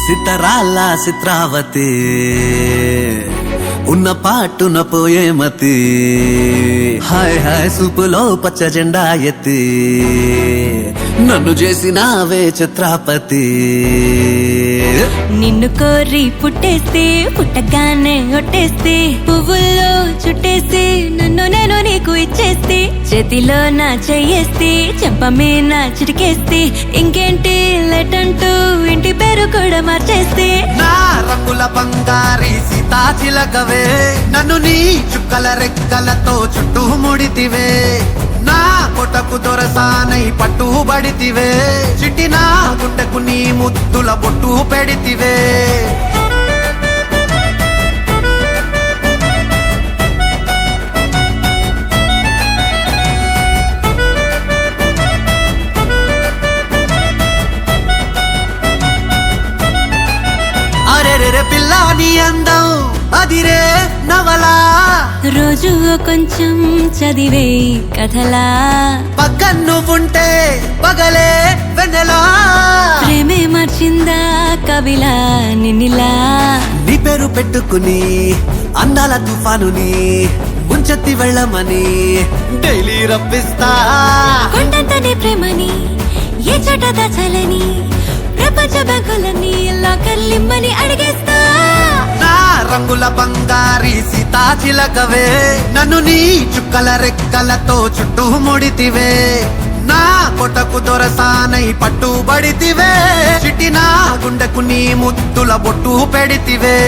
సితరాల చిత్రావతి ఉన్న పాటున పోయే మతి హాయ్ హాయ్ సూపులో పచ్చ జెండా ఎత్తి నన్ను చేసినావే చిత్రాపతి నిన్ను కోరి పుట్టేస్తే పుట్టగానే ఒట్టేస్తే పువ్వుల్లో చుట్టేసి నన్ను నేను నీకు ఇచ్చేస్తే చేతిలో నా చెయ్యేస్తే చెంప మీద చిటికేస్తే ఇంకేంటి లెటంటూ ఇంటి పేరు కూడా మార్చేస్తే నా రంగుల బంగారి సీతాచిలకవే నన్ను నీ చుక్కల రెక్కలతో చుట్టూ ముడితివే నా కొటకు దొరసానై పట్టుబడితివే చిట్టిన గుండెకు నీ ముద్దుల బొట్టు పెడితివే అరెరెరె పిల్ల నీ అందం అదిరే నవలా రోజు కొంచెం చదివే కథలా పక్కన నువ్వుంటే పగలే వెన్నెలా ప్రేమే మార్చిందా కవిలా నిన్నిలా నీ పేరు పెట్టుకుని అందాల తుఫానుని ముంచెత్తి వెళ్ళమని డైలీ రప్పిస్తా కొండంత నీ ప్రేమని ఏ చోట దాచాలని ప్రపంచ బ్యాంకులన్నీ లాకర్లిమ్మని అడిగేస్తా నా రంగుల బంగారి సీతాచిలకవే నన్ను నీ చుక్కల రెక్కలతో చుట్టూ ముడితివే నా కొటకు దొరసానై పట్టుబడితివే చిట్టిన గుండెకు నీ ముద్దుల బొట్టు పెడితివే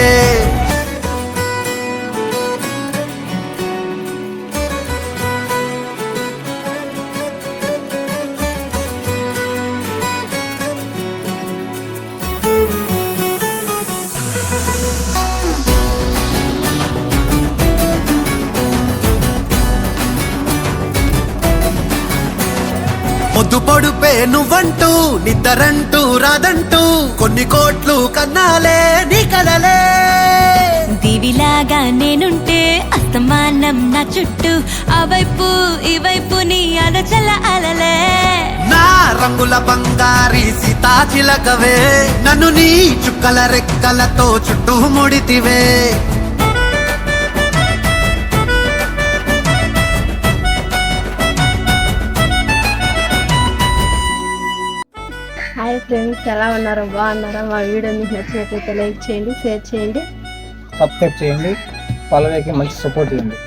పొద్దు పొడుపే నువ్వంటూ నిద్దరంటూ రాదంటూ కొన్ని కోట్లు కన్నాలే నీ కలలే దివిలాగా నేనుంటే అస్తమానం నా చుట్టూ ఆ వైపు ఈ వైపు నీ అలచల అలలే నా రంగుల బంగారి సీతాచిలకవే నన్ను నీ చుక్కల రెక్కలతో చుట్టూ ముడితివే హాయ్ ఫ్రెండ్స్, ఎలా ఉన్నారు? బాగున్నారా? మా వీడియో మీకు నచ్చినట్లయితే లైక్ చేయండి, షేర్ చేయండి, సబ్స్క్రైబ్ చేయండి. వాళ్ళకి మంచి సపోర్ట్ చేయండి.